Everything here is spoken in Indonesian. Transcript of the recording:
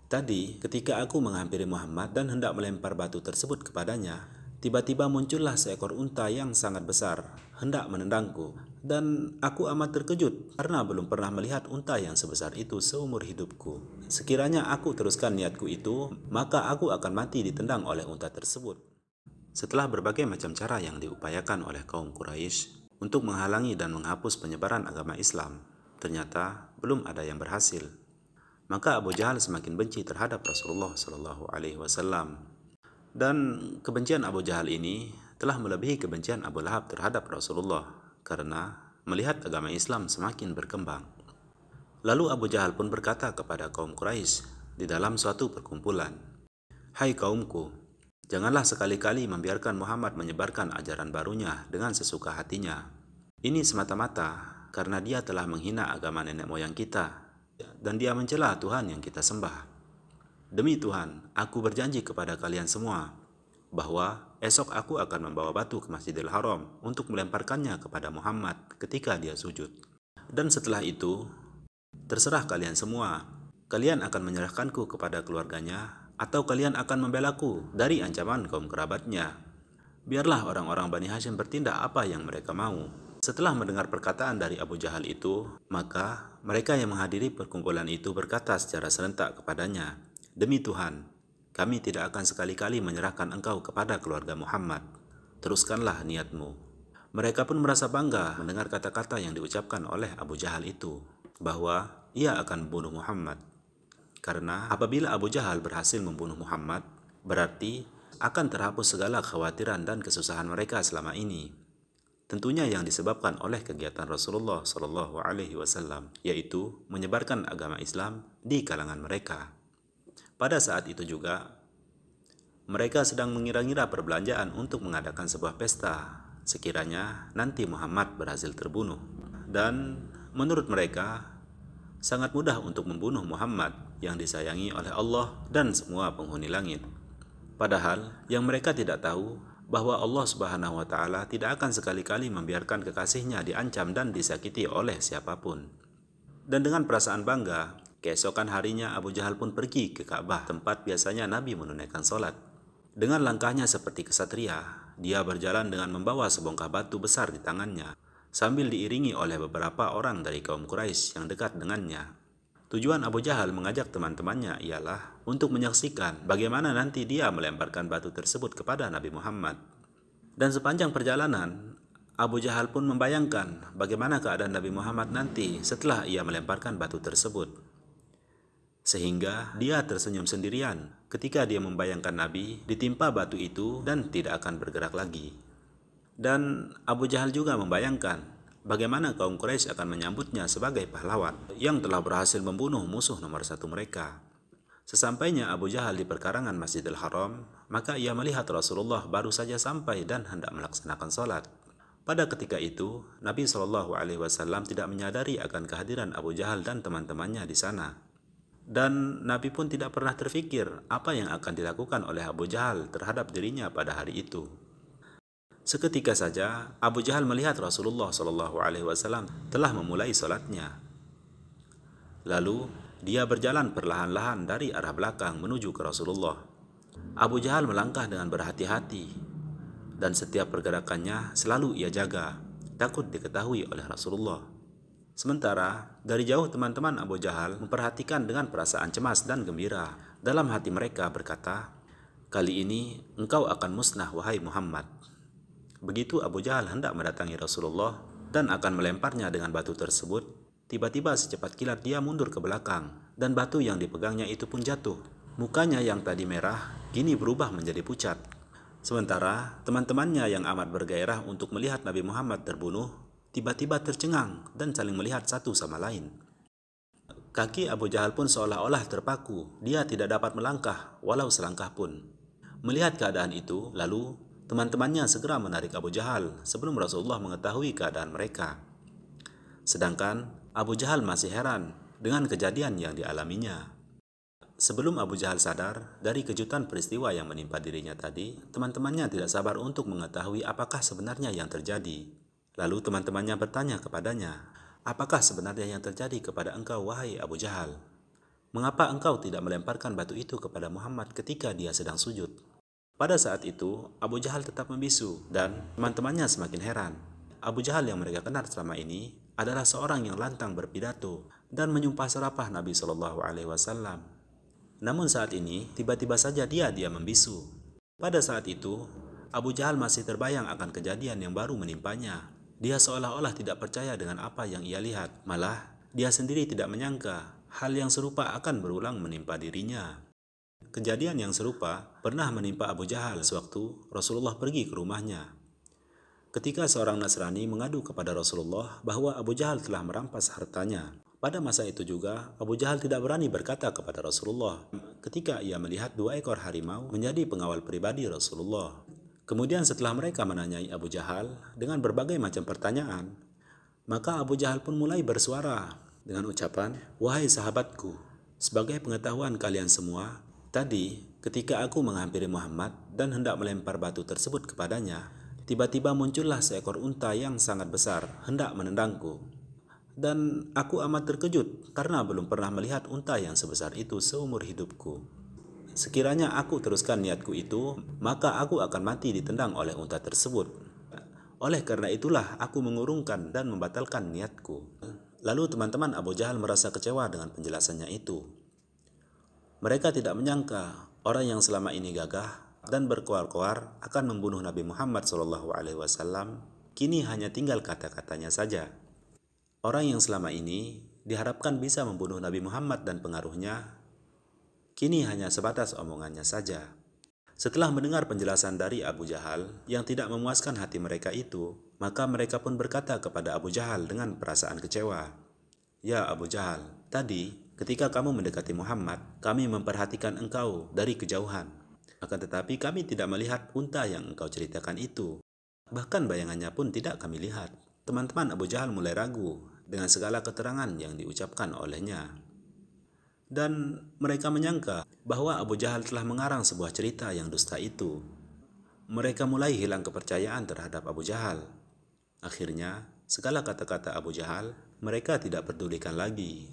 Tadi, ketika aku menghampiri Muhammad dan hendak melempar batu tersebut kepadanya, tiba-tiba muncullah seekor unta yang sangat besar, hendak menendangku. Dan aku amat terkejut karena belum pernah melihat unta yang sebesar itu seumur hidupku. Sekiranya aku teruskan niatku itu, maka aku akan mati ditendang oleh unta tersebut. Setelah berbagai macam cara yang diupayakan oleh kaum Quraisy untuk menghalangi dan menghapus penyebaran agama Islam, ternyata belum ada yang berhasil. Maka Abu Jahal semakin benci terhadap Rasulullah Shallallahu Alaihi Wasallam, dan kebencian Abu Jahal ini telah melebihi kebencian Abu Lahab terhadap Rasulullah karena melihat agama Islam semakin berkembang. Lalu Abu Jahal pun berkata kepada kaum Quraisy di dalam suatu perkumpulan, "Hai kaumku, janganlah sekali-kali membiarkan Muhammad menyebarkan ajaran barunya dengan sesuka hatinya. Ini semata-mata karena dia telah menghina agama nenek moyang kita dan dia mencela Tuhan yang kita sembah. Demi Tuhan, aku berjanji kepada kalian semua bahwa esok aku akan membawa batu ke Masjidil Haram untuk melemparkannya kepada Muhammad ketika dia sujud. Dan setelah itu, terserah kalian semua. Kalian akan menyerahkanku kepada keluarganya atau kalian akan membelaku dari ancaman kaum kerabatnya. Biarlah orang-orang Bani Hashim bertindak apa yang mereka mau." Setelah mendengar perkataan dari Abu Jahal itu, maka mereka yang menghadiri perkumpulan itu berkata secara serentak kepadanya, "Demi Tuhan, kami tidak akan sekali-kali menyerahkan engkau kepada keluarga Muhammad. Teruskanlah niatmu." Mereka pun merasa bangga mendengar kata-kata yang diucapkan oleh Abu Jahal itu, bahwa ia akan membunuh Muhammad. Karena apabila Abu Jahal berhasil membunuh Muhammad, berarti akan terhapus segala kekhawatiran dan kesusahan mereka selama ini. Tentunya yang disebabkan oleh kegiatan Rasulullah Shallallahu Alaihi Wasallam, yaitu menyebarkan agama Islam di kalangan mereka. Pada saat itu juga, mereka sedang mengira-ngira perbelanjaan untuk mengadakan sebuah pesta, sekiranya nanti Muhammad berhasil terbunuh. Dan menurut mereka, sangat mudah untuk membunuh Muhammad yang disayangi oleh Allah dan semua penghuni langit. Padahal yang mereka tidak tahu bahwa Allah Subhanahu wa Ta'ala tidak akan sekali-kali membiarkan kekasihnya diancam dan disakiti oleh siapapun. Dan dengan perasaan bangga, keesokan harinya Abu Jahal pun pergi ke Ka'bah, tempat biasanya Nabi menunaikan sholat. Dengan langkahnya seperti kesatria, dia berjalan dengan membawa sebongkah batu besar di tangannya, sambil diiringi oleh beberapa orang dari kaum Quraisy yang dekat dengannya. Tujuan Abu Jahal mengajak teman-temannya ialah untuk menyaksikan bagaimana nanti dia melemparkan batu tersebut kepada Nabi Muhammad. Dan sepanjang perjalanan, Abu Jahal pun membayangkan bagaimana keadaan Nabi Muhammad nanti setelah ia melemparkan batu tersebut. Sehingga dia tersenyum sendirian ketika dia membayangkan Nabi ditimpa batu itu dan tidak akan bergerak lagi. Dan Abu Jahal juga membayangkan bagaimana kaum Quraisy akan menyambutnya sebagai pahlawan yang telah berhasil membunuh musuh nomor satu mereka. Sesampainya Abu Jahal di perkarangan Masjidil Haram, maka ia melihat Rasulullah baru saja sampai dan hendak melaksanakan sholat. Pada ketika itu, Nabi Shallallahu Alaihi Wasallam tidak menyadari akan kehadiran Abu Jahal dan teman-temannya di sana. Dan Nabi pun tidak pernah terfikir apa yang akan dilakukan oleh Abu Jahal terhadap dirinya pada hari itu. Seketika saja Abu Jahal melihat Rasulullah Shallallahu Alaihi Wasallam telah memulai sholatnya. Lalu dia berjalan perlahan-lahan dari arah belakang menuju ke Rasulullah. Abu Jahal melangkah dengan berhati-hati dan setiap pergerakannya selalu ia jaga, takut diketahui oleh Rasulullah. Sementara dari jauh teman-teman Abu Jahal memperhatikan dengan perasaan cemas dan gembira. Dalam hati mereka berkata, "Kali ini engkau akan musnah wahai Muhammad." Begitu Abu Jahal hendak mendatangi Rasulullah dan akan melemparnya dengan batu tersebut, tiba-tiba secepat kilat dia mundur ke belakang dan batu yang dipegangnya itu pun jatuh. Mukanya yang tadi merah kini berubah menjadi pucat. Sementara teman-temannya yang amat bergairah untuk melihat Nabi Muhammad terbunuh, tiba-tiba tercengang dan saling melihat satu sama lain. Kaki Abu Jahal pun seolah-olah terpaku, dia tidak dapat melangkah walau selangkah pun. Melihat keadaan itu, lalu teman-temannya segera menarik Abu Jahal sebelum Rasulullah mengetahui keadaan mereka. Sedangkan Abu Jahal masih heran dengan kejadian yang dialaminya. Sebelum Abu Jahal sadar dari kejutan peristiwa yang menimpa dirinya tadi, teman-temannya tidak sabar untuk mengetahui apakah sebenarnya yang terjadi. Lalu teman-temannya bertanya kepadanya, "Apakah sebenarnya yang terjadi kepada engkau wahai Abu Jahal?" "Mengapa engkau tidak melemparkan batu itu kepada Muhammad ketika dia sedang sujud?" Pada saat itu, Abu Jahal tetap membisu dan teman-temannya semakin heran. Abu Jahal yang mereka kenal selama ini adalah seorang yang lantang berpidato dan menyumpah serapah Nabi Shallallahu Alaihi Wasallam. Namun saat ini, tiba-tiba saja dia membisu. Pada saat itu, Abu Jahal masih terbayang akan kejadian yang baru menimpanya. Dia seolah-olah tidak percaya dengan apa yang ia lihat. Malah, dia sendiri tidak menyangka hal yang serupa akan berulang menimpa dirinya. Kejadian yang serupa pernah menimpa Abu Jahal sewaktu Rasulullah pergi ke rumahnya. Ketika seorang Nasrani mengadu kepada Rasulullah bahwa Abu Jahal telah merampas hartanya. Pada masa itu juga, Abu Jahal tidak berani berkata kepada Rasulullah ketika ia melihat 2 ekor harimau menjadi pengawal pribadi Rasulullah. Kemudian setelah mereka menanyai Abu Jahal dengan berbagai macam pertanyaan, maka Abu Jahal pun mulai bersuara dengan ucapan, "Wahai sahabatku, sebagai pengetahuan kalian semua, tadi ketika aku menghampiri Muhammad dan hendak melempar batu tersebut kepadanya, tiba-tiba muncullah seekor unta yang sangat besar hendak menendangku. Dan aku amat terkejut karena belum pernah melihat unta yang sebesar itu seumur hidupku. Sekiranya aku teruskan niatku itu, maka aku akan mati ditendang oleh unta tersebut. Oleh karena itulah aku mengurungkan dan membatalkan niatku." Lalu teman-teman Abu Jahal merasa kecewa dengan penjelasannya itu. Mereka tidak menyangka orang yang selama ini gagah dan berkoar-koar akan membunuh Nabi Muhammad SAW, kini hanya tinggal kata-katanya saja. Orang yang selama ini diharapkan bisa membunuh Nabi Muhammad dan pengaruhnya, kini hanya sebatas omongannya saja. Setelah mendengar penjelasan dari Abu Jahal yang tidak memuaskan hati mereka itu, maka mereka pun berkata kepada Abu Jahal dengan perasaan kecewa, "Ya Abu Jahal, tadi ketika kamu mendekati Muhammad, kami memperhatikan engkau dari kejauhan. Akan tetapi kami tidak melihat unta yang engkau ceritakan itu. Bahkan bayangannya pun tidak kami lihat." Teman-teman Abu Jahal mulai ragu dengan segala keterangan yang diucapkan olehnya. Dan mereka menyangka bahwa Abu Jahal telah mengarang sebuah cerita yang dusta itu. Mereka mulai hilang kepercayaan terhadap Abu Jahal. Akhirnya, segala kata-kata Abu Jahal mereka tidak pedulikan lagi.